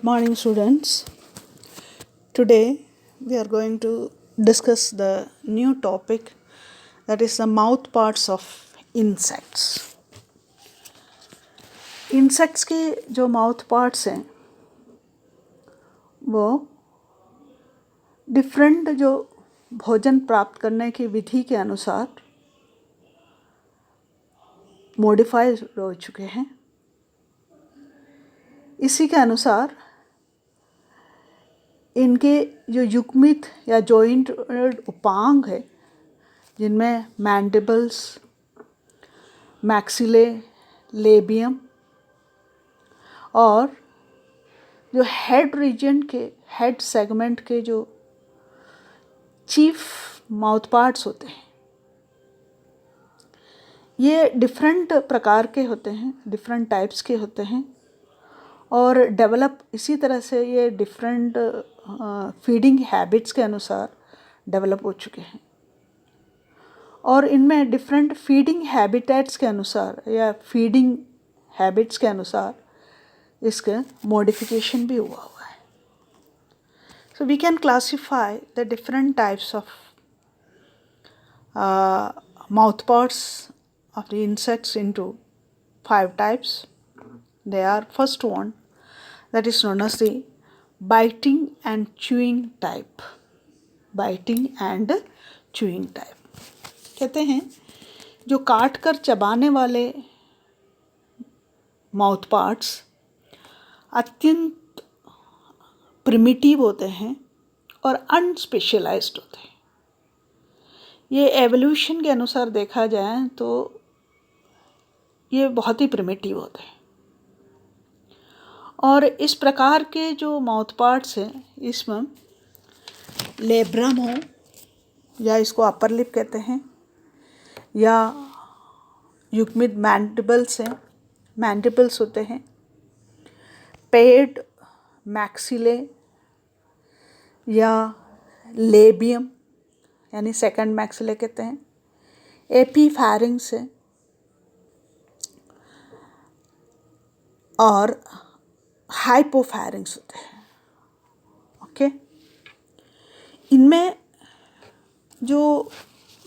Good morning, students. Today we are going to discuss the new topic, that is the mouth parts of insects. Insects के जो mouth parts हैं वो different जो भोजन प्राप्त करने की विधि के अनुसार मॉडिफाई हो चुके हैं. इसी के अनुसार इनके जो युग्मित या जॉइंटेड उपांग है, जिनमें मैंडिबल्स, मैक्सिले, लेबियम और जो हेड रीजन के हेड सेगमेंट के जो चीफ माउथ पार्ट्स होते हैं, ये डिफरेंट प्रकार के होते हैं, डिफरेंट टाइप्स के होते हैं और डेवलप इसी तरह से ये डिफरेंट फीडिंग हैबिट्स के अनुसार डेवलप हो चुके हैं. और इनमें डिफरेंट फीडिंग हैबिटेट्स के अनुसार या फीडिंग हैबिट्स के अनुसार इसके मॉडिफिकेशन भी हुआ है. So we can classify the different types of mouth parts of the insects into 5 types. They are, first one, that is known as the biting and chewing type. Biting and chewing type. कहते हैं जो काट कर चबाने वाले mouth parts अत्यंत primitive होते हैं और अनस्पेशलाइज्ड होते हैं. ये एवोल्यूशन के अनुसार देखा जाए तो ये बहुत ही प्रिमिटिव होते हैं. और इस प्रकार के जो माउथ पार्ट्स हैं, इसमें लेब्रम हो या इसको अपर लिप कहते हैं, या युग्मित मैंडिबल्स हैं, मैंडिबल्स होते हैं, पेड मैक्सिले या लेबियम यानी सेकंड मैक्सिले कहते हैं, एपीफैरिंग्स है और हाइपोफैरिंग्स होते हैं. ओके, इनमें जो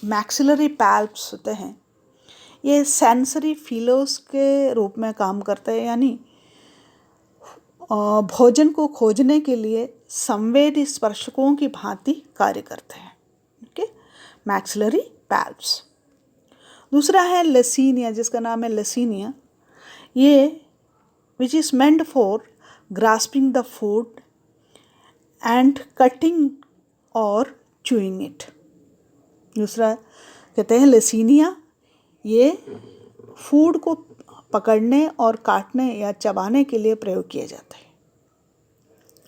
मैक्सिलरी पैल्प्स होते हैं ये सेंसरी फीलर्स के रूप में काम करते हैं, यानी भोजन को खोजने के लिए संवेदी स्पर्शकों की भांति कार्य करते हैं. Okay, maxillary palps. दूसरा है लेसिनिया, जिसका नाम है लेसिनिया. ये which is meant for grasping the food and cutting or chewing it. दूसरा कहते हैं लेसिनिया, ये फूड को पकड़ने और काटने या चबाने के लिए प्रयोग किया जाता है.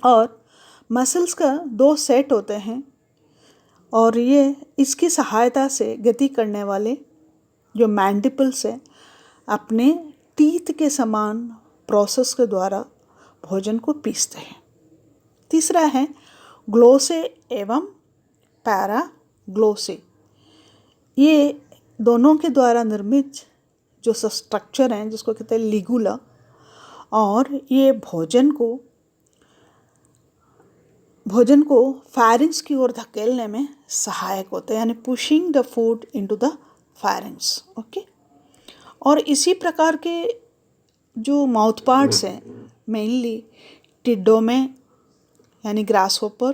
और मसल्स का 2 सेट होते हैं और ये इसकी सहायता से गति करने वाले जो मैंडिबल्स है अपने टीथ के समान प्रोसेस के द्वारा भोजन को पीसते हैं. तीसरा है ग्लोसे एवं पैराग्लोसे. ये दोनों के द्वारा निर्मित जो स्ट्रक्चर हैं जिसको कहते हैं लिगुला, और ये भोजन को फैरिंग्स की ओर धकेलने में सहायक होते हैं, यानी pushing the food into the फैरिंग्स. Okay, और इसी प्रकार के जो माउथ पार्ट्स हैं मेनली टिड्डों में, यानी ग्रास होपर,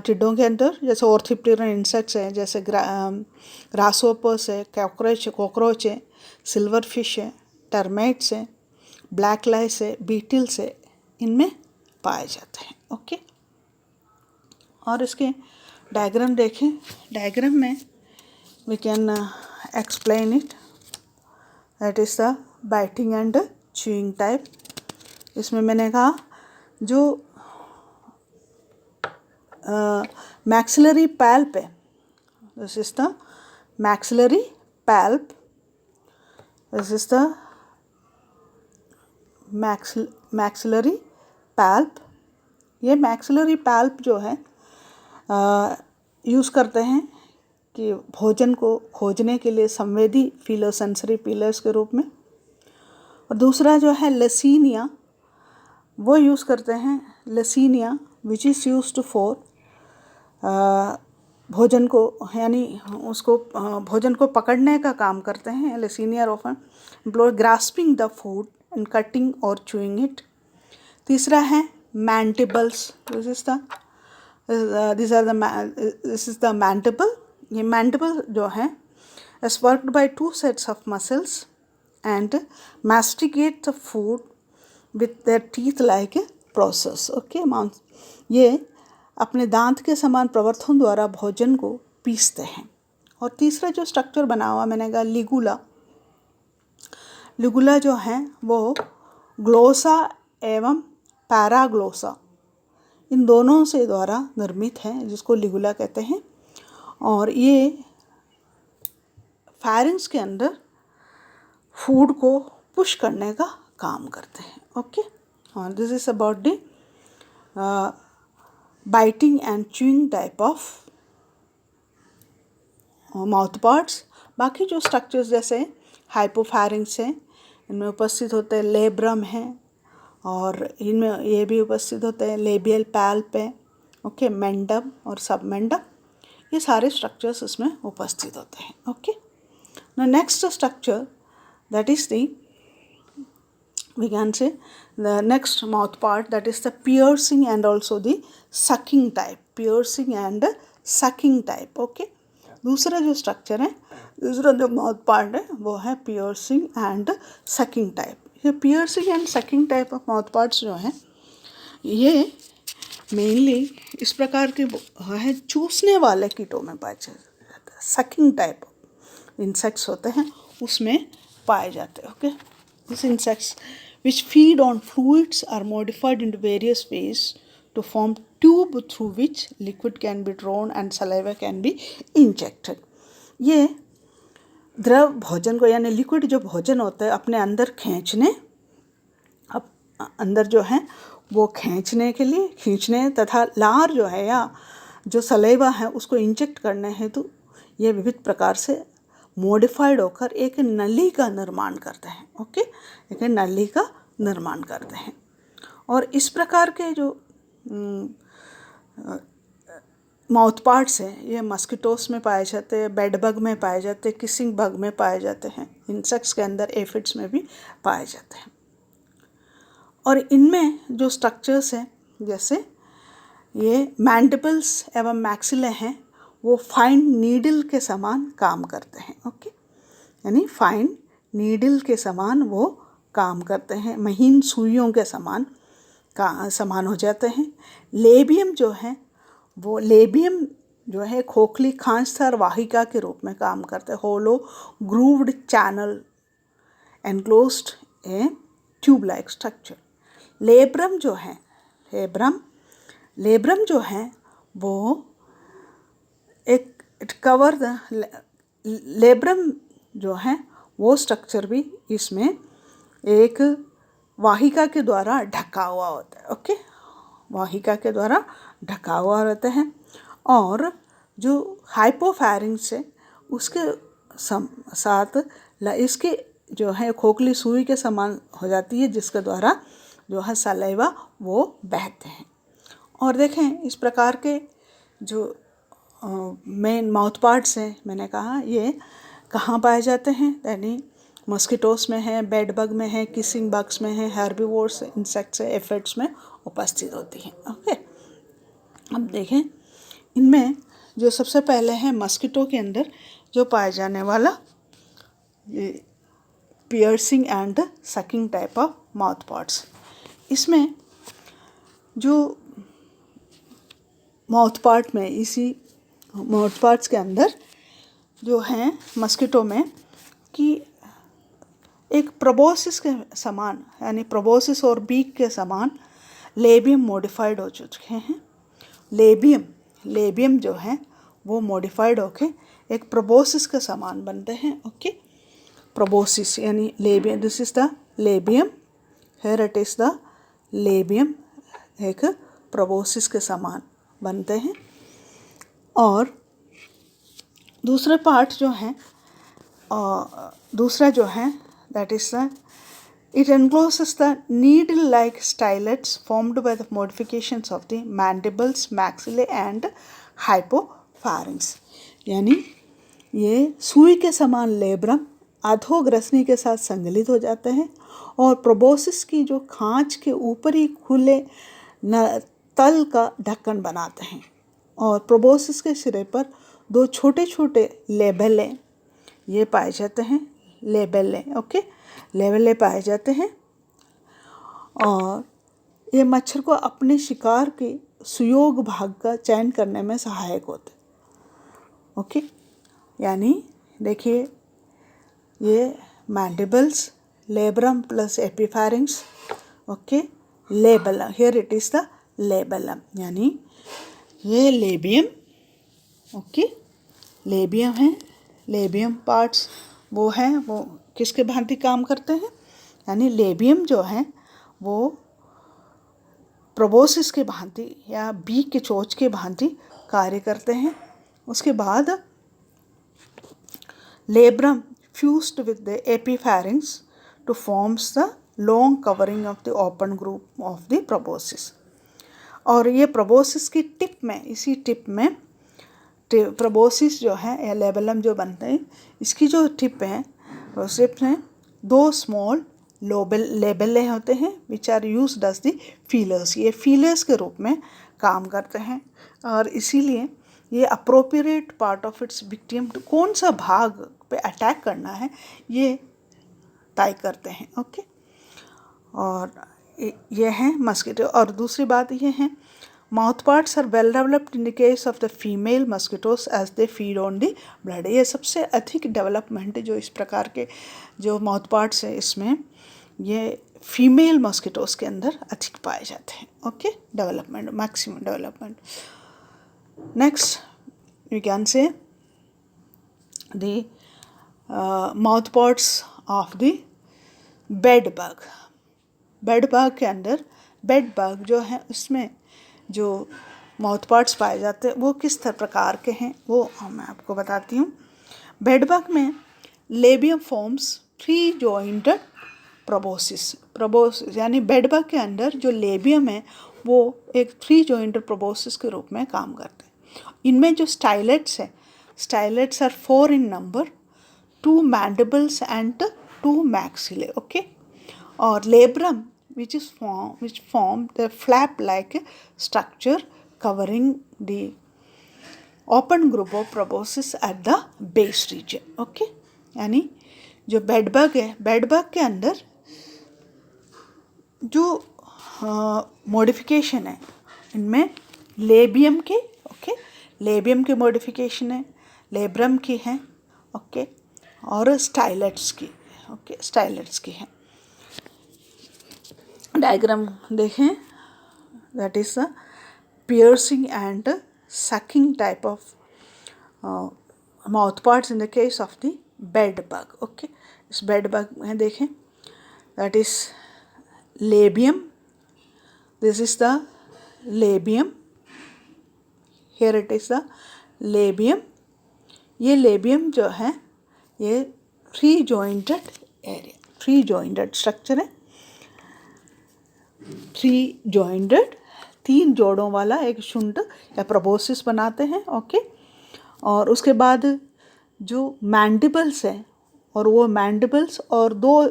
टिड्डों के अंदर जैसे ऑर्थिप्टेरन इंसेक्ट्स हैं, जैसे ग्रास होपर्स है, कॉकरोच है, सिल्वर फिश है, टर्मेट्स हैं, ब्लैक लाइस है, बीटल्स है, इनमें पाए जाते हैं. ओके, और इसके डायग्राम देखें. डायग्राम में we can explain it. That is the biting and chewing type. इसमें मैंने कहा जो मैक्सिलरी पैल्प है, this is the maxillary palp, this is the maxillary palp. ये मैक्सिलरी पैल्प जो है यूज़ करते हैं कि भोजन को खोजने के लिए संवेदी सेंसरी फीलर्स के रूप में. और दूसरा जो है लेसिनिया, वो यूज़ करते हैं लेसिनिया विच इज़ यूज्ड फॉर भोजन को यानी उसको भोजन को पकड़ने का काम करते हैं। Lacinia often employ grasping the food and cutting और चूइंग इट। तीसरा है mandibles. This is the mandible. ये मैंटिबल जो है is worked by two sets of muscles and masticate the food with their teeth like a process. Okay, ये अपने दांत के समान प्रवर्तन द्वारा भोजन को पीसते हैं। और तीसरा जो स्ट्रक्चर बना हुआ मैंने कहा लिगुला। लिगुला जो है वो ग्लोसा एवं पैराग्लोसा इन दोनों से द्वारा निर्मित है, जिसको लिगुला कहते हैं। और ये फैरिंग्स के अंदर फूड को पुश करने का काम करते हैं। ओके, और this is about the biting and chewing type of mouth parts. बाकी जो स्ट्रक्चर्स जैसे हाइपोफैरिंग्स हैं, इनमें उपस्थित होते हैं लेब्रम है, और इनमें ये भी उपस्थित होते हैं लेबियल पैल्प है। ओके, मेंडम और सबमेंडम, ये सारे स्ट्रक्चर्स इसमें उपस्थित होते हैं। Okay, now next structure, that is the, we can say the next mouth part, that is the piercing and also the sucking type, piercing and sucking type. Okay, दूसरा जो स्ट्रक्चर है, दूसरा जो माउथ पार्ट है वो है piercing and sucking type. ये piercing and sucking type of mouth parts जो हैं ये मेनली इस प्रकार के है चूसने वाले कीटों में पाए जाते हैं। सकिंग टाइप इंसेक्ट्स होते हैं उसमें पाए जाते हैं। Okay, this insects which feed on fluids are modified in various ways to form tube through which liquid can be drawn and saliva can be injected. ये द्रव भोजन को यानी लिक्विड जो भोजन होता है अपने अंदर खींचने, अब अंदर जो है वो खींचने तथा लार जो है या जो सलाइवा है उसको इंजेक्ट करने हेतु तो ये विविध प्रकार से मॉडिफाइड होकर एक नली का निर्माण करते हैं। ओके, एक नली का निर्माण करते हैं। और इस प्रकार के जो माउथ पार्ट्स हैं ये मस्किटोस में पाए जाते हैं, बेड बग में पाए जाते हैं, किसिंग बग में पाए जाते हैं, इंसेक्ट्स के अंदर एफिड्स में भी पाए जाते हैं। और इनमें जो स्ट्रक्चर्स हैं जैसे ये मैंडिबल्स एवं मैक्सिले हैं वो फाइन नीडल के समान काम करते हैं। ओके, यानी फाइन नीडल के समान वो काम करते हैं, महीन सुइयों के समान हो जाते हैं। लेबियम जो है वो खोखली खांचदार वाहिका के रूप में काम करते हैं। Hollow grooved channel enclosed a tube like structure. Labrum जो है वो एक कवर लेब्रम जो है वो स्ट्रक्चर भी इसमें एक वाहिका के द्वारा ढका हुआ होता है। ओके, वाहिका के द्वारा ढका हुआ रहते हैं। और जो हाइपोफैरिंग्स है उसके साथ इसके जो है खोखली सुई के समान हो जाती है, जिसके द्वारा जो है सलाइवा वो बहते हैं। और देखें इस प्रकार के जो मेन माउथ पार्ट्स हैं मैंने कहा ये कहाँ पाए जाते हैं, यानी मस्किटोस में है, बेड बग में है, किसिंग बग्स में है, हर्बीवोर्स इंसेक्ट्स है, एफिड्स में उपस्थित होती हैं। ओके, अब देखें इनमें जो सबसे पहले है मस्किटो के अंदर जो पाए जाने वाला ये piercing and sucking type of mouth parts. इसमें जो माउथ पार्ट में इसी माउथ पार्ट्स के अंदर जो हैं मस्किटो में कि एक प्रोबोसिस के समान यानी प्रोबोसिस और बीक के समान लेबियम मॉडिफाइड हो चुके हैं। लेबियम जो है वो मॉडिफाइड होके एक प्रोबोसिस के समान बनते हैं। ओके, प्रोबोसिस यानी labium, this is the labium, here it is the labium, एक प्रोबोसिस के समान बनते हैं। और दूसरा जो है that is the It encloses the needle-like stylets formed by the modifications of the mandibles, maxillae and hypopharynx. यानी ये सुई के समान लेब्रम अधोग्रसनी के साथ संगलित हो जाते हैं और प्रोबोसिस की जो खांच के ऊपरी खुले तल का ढक्कन बनाते हैं और प्रोबोसिस के सिरे पर दो छोटे छोटे लेबेले ये पाए जाते हैं, लेबेले, ओके, लेबेले पाए जाते हैं और ये मच्छर को अपने शिकार के सुयोग भाग का चयन करने में सहायक होते, ओके। यानी देखिए ये mandibles, labrum plus epipharynx, okay, labellum, here it is the labellum, यानी ये लेबियम, ओके, लेबियम है, लेबियम पार्ट्स वो हैं, वो किसके भांति काम करते हैं, यानी लेबियम जो है वो प्रोबोसिस के भांति या बी के चोंच के भांति कार्य करते हैं। उसके बाद labrum fused with the epipharynx to forms the long covering of the open group of the proboscis. और ये प्रोबोसिस की टिप में, इसी टिप में प्रोबोसिस जो है या लेबेलम जो बनते हैं, इसकी जो टिप है उस टिप में दो स्मॉल लेबेले होते हैं which are used as the feelers. ये फीलर्स के रूप में काम करते हैं और इसीलिए ये appropriate part of its victim कौन सा भाग पे अटैक करना है ये तय करते हैं, ओके। और ये है मस्किटो। और दूसरी बात ये है mouth parts are well developed in the case of the female mosquitoes as they feed on the blood. ये सबसे अधिक डेवलपमेंट जो इस प्रकार के जो माउथ पार्ट्स है इसमें ये फीमेल मस्किटोस के अंदर अधिक पाए जाते हैं, okay, development, maximum development. Next you can say the mouth parts of the bed bug. Bed bug के अंदर बेड बग जो है उसमें जो माउथ पार्ट्स पाए जाते हैं वो किस प्रकार के हैं वो मैं आपको बताती हूँ। बेड बग में लेबियम फॉर्म्स 3 जॉइंटेड प्रोबोसिस, यानी बेड बग के अंदर जो लेबियम है वो एक 3 जॉइंटेड प्रोबोसिस के रूप में काम करते हैं। इनमें जो स्टाइलेट्स है, stylets are 4 in number, 2 mandibles and 2 maxillae, okay. और labrum which form the flap-like structure covering the open group of proboscis at the base region, okay। यानी जो बेड बग है, बेड बग के अंदर जो मॉडिफिकेशन है इनमें लेबियम के, ओके, लेबियम के मॉडिफिकेशन है, लेब्रम की है, ओके, और स्टाइलेट्स की, ओके, स्टाइलेट्स की है। डायग्राम देखें, that is the piercing and sucking type of mouth parts in the case of the bed bug, okay. इस बेड बग में देखें, that is labium, this is the labium, here it is the labium. ये labium जो है ये 3 jointed area, 3 jointed structure है, 3 jointed, 3 जोड़ों वाला एक शुंड या प्रोबोसिस बनाते हैं, ओके। और उसके बाद जो मैंडिबल्स है और वो मैंडिबल्स और 2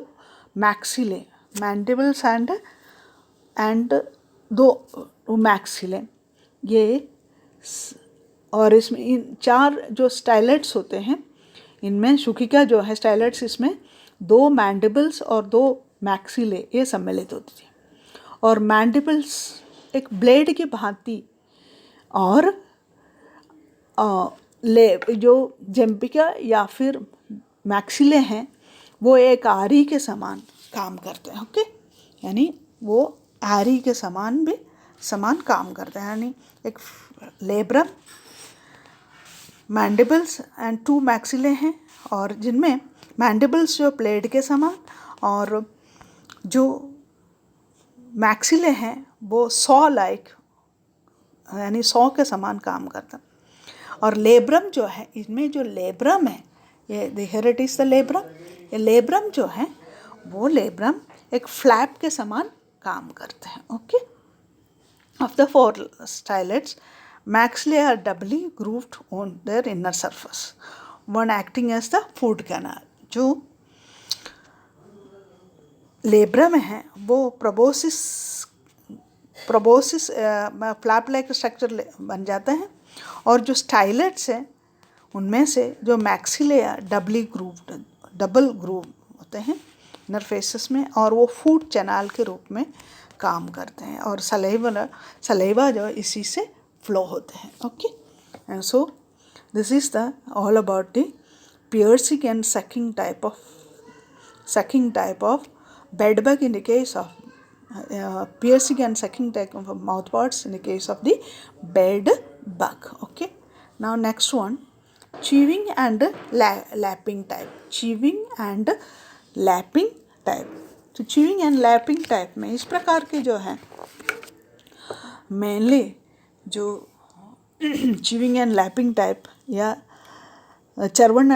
मैक्सिले, मैंडिबल्स एंड 2 मैक्सिले, ये और इसमें इन 4 जो स्टाइलेट्स होते हैं इनमें शुकिका जो है स्टाइलेट्स, इसमें 2 मैंडिबल्स और 2 मैक्सिले ये सम्मिलित होती है। और मैंडिबल्स एक ब्लेड की भांति और जो जेम्पिका या फिर मैक्सिले हैं वो एक आरी के समान काम करते हैं, ओके। यानी वो आरी के समान भी समान काम करते हैं, यानी एक लेब्रम, मैंडिबल्स एंड 2 मैक्सिले हैं और जिनमें मैंडिबल्स जो ब्लेड के समान और जो मैक्सिले हैं वो सॉ लाइक यानी सॉ के समान काम करता है। और लेब्रम जो है, इनमें जो लेब्रम है ये here it is the labrum, ये लेब्रम जो है वो लेब्रम एक फ्लैप के समान काम करते हैं. Okay. Of the four stylets, maxillae are doubly grooved on their inner surface, one acting as the food canal. जो लेब्रम है वो प्रोबोसिस फ्लैप लाइक स्ट्रक्चर बन जाते हैं, और जो स्टाइलेट्स हैं उनमें से जो मैक्सिले डबल ग्रूव होते हैं इनर फेसेस में, और वो फूड चैनल के रूप में काम करते हैं, और सलेवा जो इसी से फ्लो होते हैं. Okay. And so this is the all about the piercing and sucking type of bed bug in the case of piercing and sucking type of mouth parts in the case of the bed bug. Okay. Now next one, chewing and lapping type. Chewing and lapping type. तो chewing and lapping type में इस प्रकार के जो हैं mainly जो chewing and lapping type या चर्वण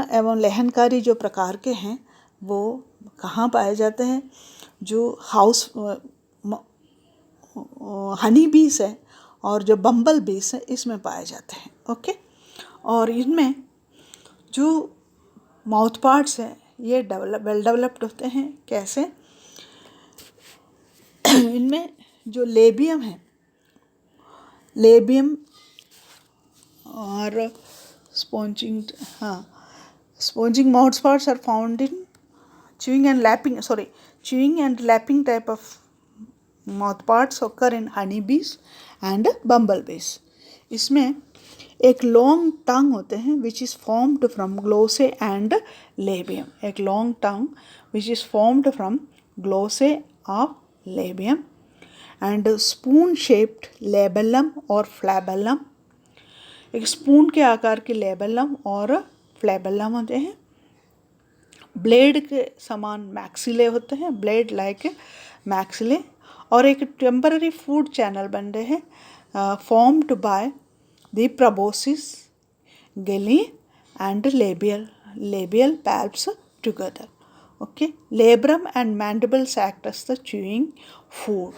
एवं लेहनकारी जो प्रकार के हैं वो कहाँ पाए जाते हैं? जो हाउस हनी बीस है और जो बम्बल बीस है इसमें पाए जाते हैं. ओके. और इनमें जो माउथ पार्ट्स हैं ये वेल डेवलप्ड होते हैं. कैसे? इनमें जो लेबियम है, लेबियम और sponging mouth parts are found in chewing and lapping type of mouth parts occur in honeybees and bumblebees. इसमें एक लॉन्ग टंग होते हैं which is formed from glossae and labium. एक long tongue which is formed from glossae of labium and spoon shaped labellum और flabellum. एक spoon के आकार के लेबेलम और फ्लैबेलम होते हैं. ब्लेड के समान मैक्सिले होते हैं, ब्लेड लाइक मैक्सिले, और एक टेम्पररी फूड चैनल बन रहे हैं formed by the proboscis galea and labial palps together. Okay. Labrum and mandibles act as the chewing food.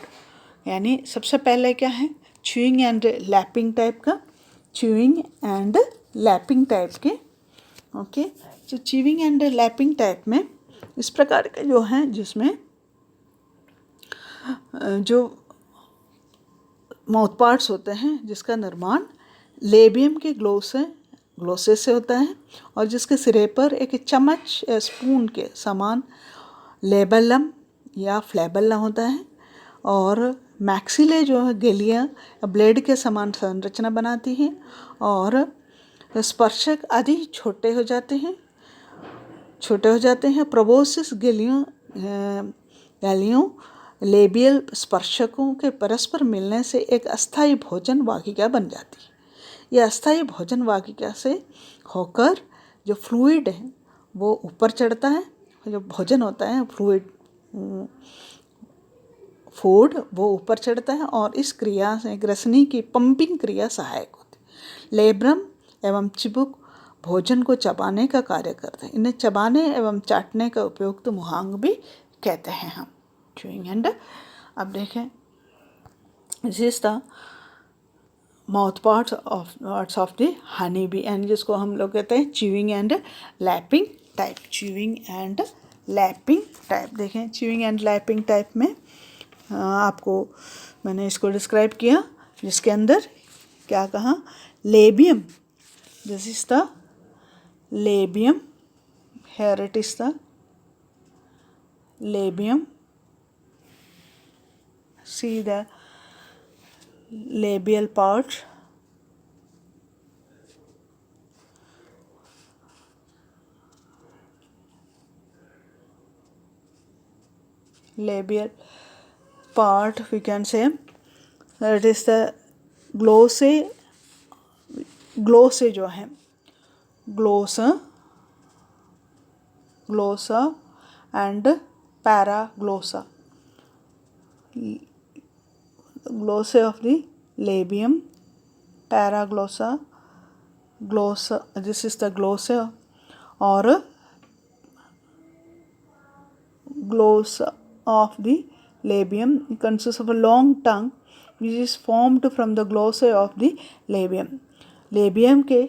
यानी सबसे पहले क्या है? च्यूइंग एंड लैपिंग टाइप का, च्यूइंग एंड लैपिंग टाइप के. ओके. जो च्यूइंग एंड लैपिंग टाइप में इस प्रकार के जो हैं जिसमें जो माउथ पार्ट्स होते हैं जिसका निर्माण लेबियम के ग्लोसे से होता है, और जिसके सिरे पर एक चम्मच या स्पून के समान लेबेलम या फ्लैबेलम होता है, और मैक्सिले जो है गिलियाँ ब्लेड के समान संरचना बनाती हैं, और स्पर्शक आदि छोटे हो जाते हैं. प्रोबोसिस गैलियों लेबियल स्पर्शकों के परस्पर मिलने से एक अस्थायी भोजन वाहिका बन जाती है. यह अस्थायी भोजन वाहिका से होकर जो फ्लूइड है वो ऊपर चढ़ता है. जो भोजन होता है फूड वो ऊपर चढ़ता है, और इस क्रिया से ग्रसनी की पंपिंग क्रिया सहायक होती है. लेब्रम एवं चिबुक भोजन को चबाने का कार्य करते हैं. इन्हें चबाने एवं चाटने का उपयोग तो मुहांग भी कहते हैं हम. च्यूइंग एंड, अब देखें, this is the mouth parts of the honey bee, and जिसको हम लोग कहते हैं chewing and lapping type. Chewing and lapping type. देखें, च्यूइंग एंड लैपिंग टाइप में आपको मैंने इसको डिस्क्राइब किया, जिसके अंदर क्या कहा? Labium. This is the labium. Here it is the labium. See the labial part. Labial part we can say that is the glosse जो है glossa and paraglossa. Glossa of the labium, paraglossa, this is the glossa, और gloss of the labium consists of a long tongue which is formed from the glossae of the labium. Labium के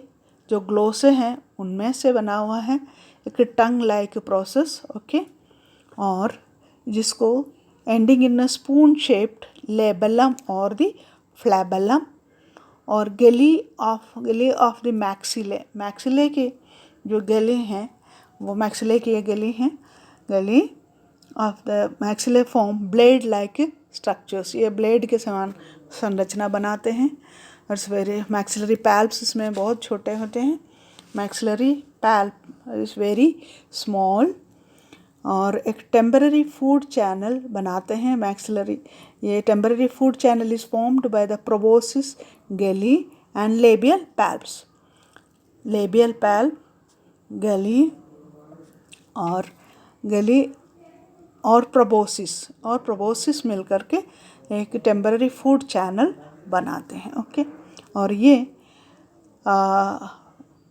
जो ग्लोसे हैं उनमें से बना हुआ है एक टंग लाइक प्रोसेस, ओके, और जिसको ending in a spoon shaped labellum और द फ्लैबेलम और गली ऑफ द मैक्सिले के जो गले हैं वो मैक्सिले की गली हैं, गली of the maxillae form blade like structures, ये ब्लेड के समान संरचना बनाते हैं। और वेरी मैक्सिलरी पैल्प्स इसमें बहुत छोटे होते हैं, maxillary palp is very small, और एक टेम्पररी फूड चैनल बनाते हैं मैक्सिलरी। ये temporary food channel is formed by the proboscis galea and labial palps. Labial palp, galea और प्रोबोसिस मिल करके एक टेम्पररी फूड चैनल बनाते हैं, ओके। और ये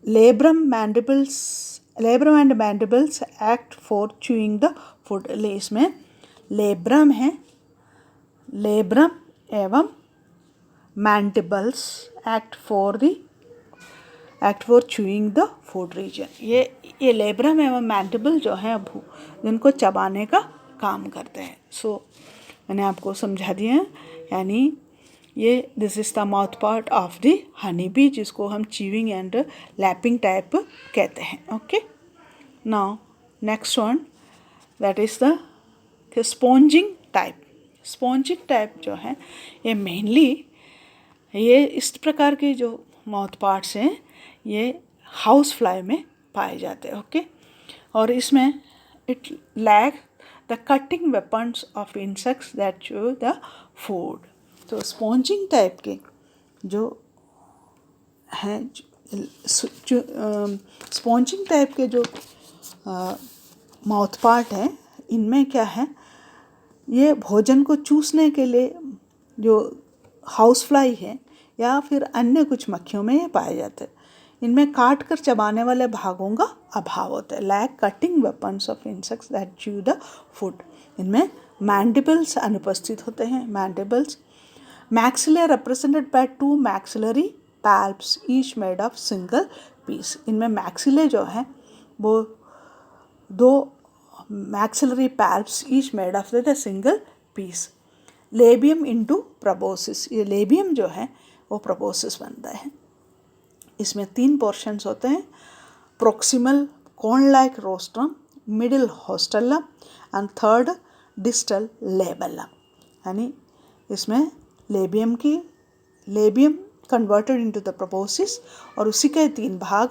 labrum and mandibles act for chewing the food. इसमें लेब्रम है, लेब्रम एवं mandibles act for chewing the food reason. ये लेब्रम एवं मैंडिबल जो है जिनको चबाने का काम करते हैं। मैंने आपको समझा दिया है, यानी ये this is the mouth part of the honey bee, जिसको हम च्यूइंग एंड लैपिंग टाइप कहते हैं, okay. Now next one that is the sponging type. Sponging type जो है ये मेनली ये इस प्रकार के जो माउथ पार्ट्स हैं ये हाउस फ्लाई में पाए जाते हैं, ओके। और इसमें it lack the cutting weapons of insects that chew the food. तो स्पॉन्जिंग टाइप के जो हैं स्पॉन्जिंग टाइप के जो माउथ पार्ट हैं इनमें क्या है, ये भोजन को चूसने के लिए जो हाउस फ्लाई है या फिर अन्य कुछ मक्खियों में ये पाए जाते हैं। इनमें काट कर चबाने वाले भागों का अभाव होता है, lack cutting weapons of insects that chew the food. इनमें मैंडिबल्स अनुपस्थित होते हैं, mandibles. Maxillae represented by 2 maxillary palps each made of single piece। इनमें मैक्सिले जो है वो 2 maxillary palps each made of the single piece। Labium into proboscis, ये labium जो है वो प्रोबोसिस बनता है। इसमें 3 पोर्शंस होते हैं, proximal cone like rostrum, middle haustellum and third distal labellum. यानी इसमें labium converted into the proboscis और उसी के 3 भाग,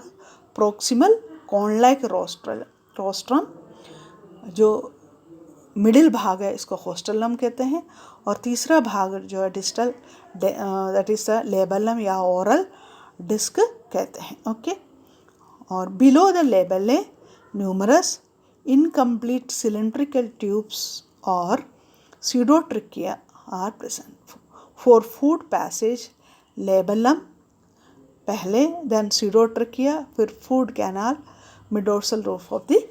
प्रोक्सिमल कोन लाइक रोस्ट्रम जो मिडिल भाग है इसको होस्टेलम कहते हैं, और तीसरा भाग जो है distal that is the labellum या ओरल डिस्क कहते हैं, ओके। और below the labellae numerous incomplete cylindrical tubes और pseudotrichia are present। For food passage labellum पहले, then pseudotrichia, फिर food canal, middorsal roof of the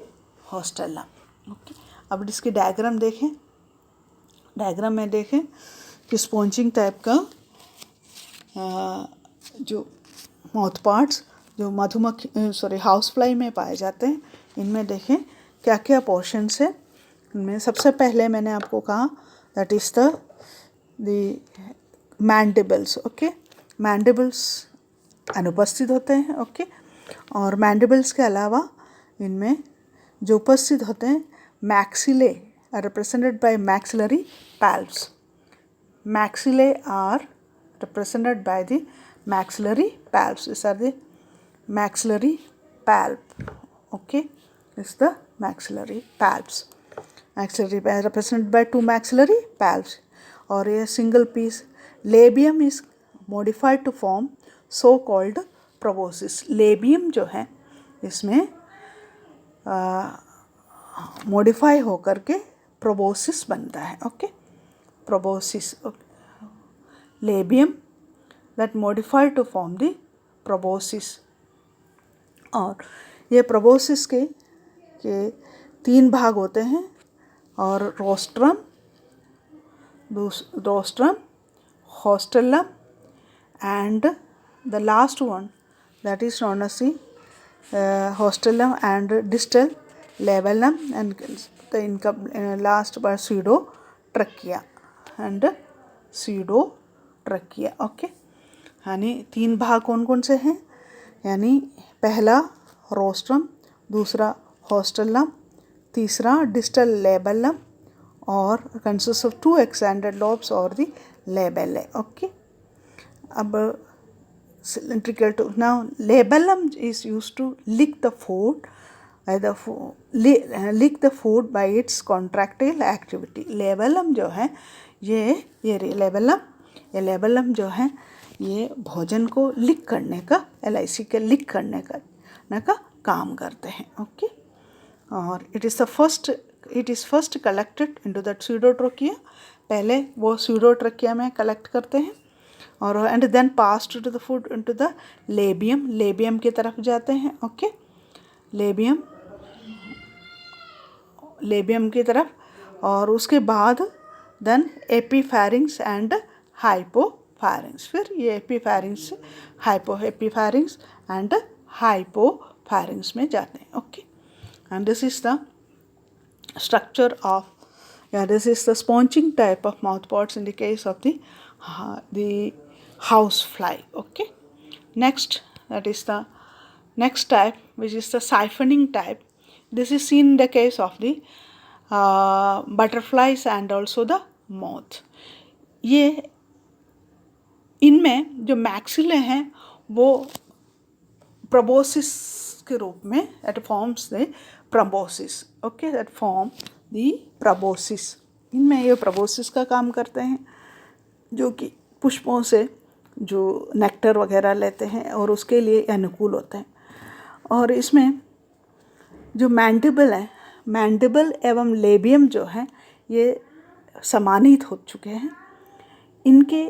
haustellum, okay. अब इसकी diagram देखें, डायग्राम में देखें कि स्पॉन्जिंग टाइप का जो माउथ पार्ट्स जो मधुमक्खी हाउस फ्लाई में पाए जाते हैं, इनमें देखें क्या क्या पोर्शंस है। इनमें सबसे पहले मैंने आपको कहा that is the mandibles, okay. Mandibles अनुपस्थित होते हैं, ओके। और मैंडिबल्स के अलावा इनमें जो उपस्थित होते हैं maxillae are represented by maxillary palps. Maxillae are represented by the maxillary palps. These are the maxillary palp, okay. This is the maxillary palps. Maxillary represented by 2 maxillary palps और ये single piece labium is modified to form so called proboscis। labium जो है इसमें modify होकर के proboscis बनता है, okay। proboscis, okay। Labium that modified to form the proboscis। और ये proboscis के 3 भाग होते हैं, और rostrum, हॉस्टेलम, and the last one that is known as the hostelum and distal labellum, and the last part pseudotrachea and pseudotrachea. Okay, यानी 3 भाग कौन कौन से हैं? यानी पहला रोस्ट्रम, दूसरा हॉस्टेलम, तीसरा डिस्टल लेबेलम और कंसिस्ट ऑफ 2 एक्सटेंडेड लॉब्स और द लेबेले. ओके, अब cylindrical to now labellum is used to lick the food, lick the food by its contractile activity. labellum जो है ये labellum जो है ये भोजन को लिक करने का, LIC के लिक करने का काम करते हैं. ओके, और it is first collected into the pseudotrachea. पहले वो pseudotrachea में कलेक्ट करते हैं और and then pass to the food into the labium की तरफ जाते हैं. ओके, लेबियम की तरफ, और उसके बाद देन एपीफैरिंग्स एंड हाइपोफैरिंग्स. फिर ये एपीफैरिंग्स एंड हाइपोफैरिंग्स में जाते हैं. Okay, and this is the structure of, this is the sponging type of mouthparts in the case of the house fly. Okay, next, that is the next type, which is the siphoning type. This is seen in the case of the butterflies and also the moth. ये इनमें जो maxillae हैं वो proboscis के रूप में, that forms the proboscis. Okay, that form the proboscis. इनमें ये proboscis का काम करते हैं, जो कि पुष्पों से जो नेक्टर वगैरह लेते हैं और उसके लिए अनुकूल होते हैं. और इसमें जो मैंडिबल एवं लेबियम जो है ये समानित हो चुके हैं. इनके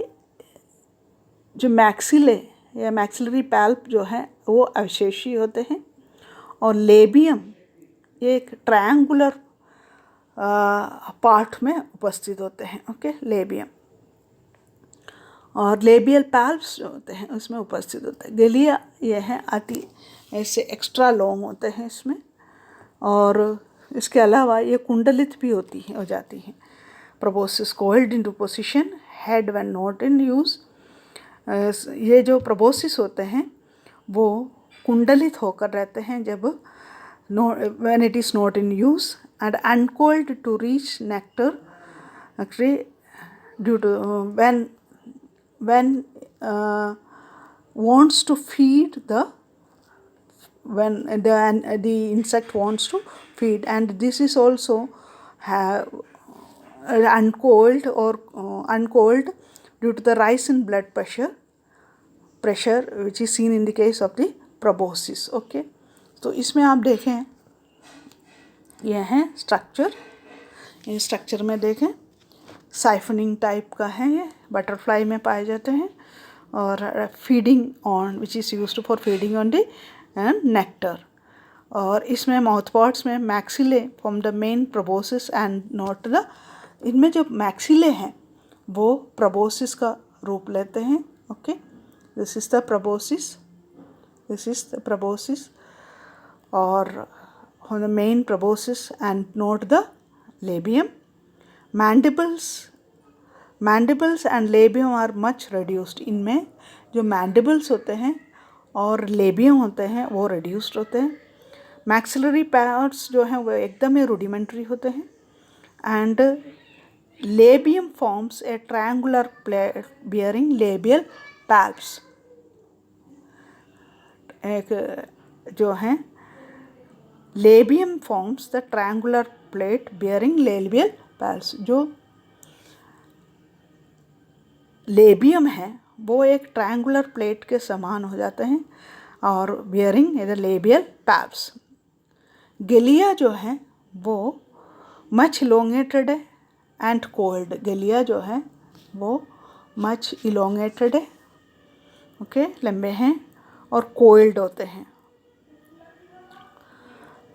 जो मैक्सिले या मैक्सिलरी पैल्प जो है वो अवशेषी होते हैं, और लेबियम एक ट्रायंगुलर पार्ट में उपस्थित होते हैं. ओके, लेबियम और लेबियल पैल्प्स जो होते हैं उसमें उपस्थित होते हैं. गलिया ये है अति ऐसे एक्स्ट्रा लॉन्ग होते हैं इसमें, और इसके अलावा ये कुंडलित भी हो जाती हैं. Proboscis coiled into position, head when not in use. ये जो प्रोबोसिस होते हैं वो कुंडलित होकर रहते हैं जब when it is not in use, and uncoiled to reach nectar actually due to when wants to feed when the insect wants to feed, and this is also uncoiled due to the rise in blood pressure which is seen in the case of the proboscis. Okay, तो इसमें आप देखें यह है structure. इस structure में देखें siphoning type का है, ये बटरफ्लाई में पाए जाते हैं, और feeding on which is used for feeding on the nectar. और इसमें माउथ पार्ट्स में maxillae from the main proboscis and not the, इनमें जो मैक्सिले हैं वो प्रोबोसिस का रूप लेते हैं. Okay, this is the proboscis, or on the main proboscis and not the labium. Mandibles and labium are much reduced. इनमें जो mandibles होते हैं और labium होते हैं वो reduced होते हैं. maxillary parts जो हैं वो एकदम ही rudimentary होते हैं, and labium forms a triangular plate bearing labial palps. एक जो हैं labium forms the triangular plate bearing labial पैल्स. जो लेबियम है वो एक ट्रायंगुलर प्लेट के समान हो जाते हैं और बियरिंग द लेबियल पैल्स. गलिया जो है वो मच इलोंगेटेड है एंड कोल्ड. गलिया जो है वो मच इलोंगेटेड है, ओके, लंबे हैं और कोल्ड होते हैं.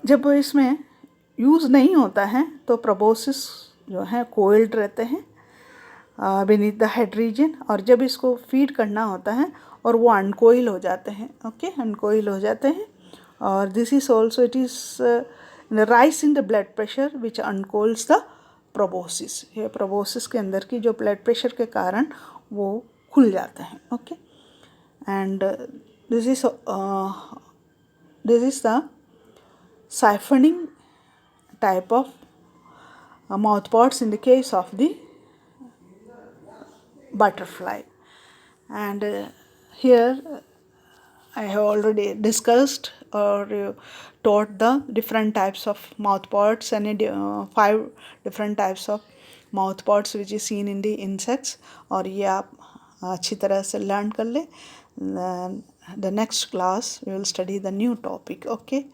जब इसमें यूज़ नहीं होता है तो प्रोबोसिस जो है कोइल्ड रहते हैं beneath द हेड रीजन, और जब इसको फीड करना होता है और वो अनकोइल हो जाते हैं, ओके, अनकोइल हो जाते हैं। और this is also it is rise in the blood pressure which uncoils the proboscis. ये प्रोबोसिस के अंदर की जो ब्लड प्रेशर के कारण वो खुल जाते हैं, okay. And this is the siphoning type of mouth parts in the case of the butterfly. And here I have already discussed or taught the different types of mouth parts and 5 different types of mouth parts which is seen in the insects, और ये आप अच्छी तरह से learn कर ले। The next class we will study the new topic, okay.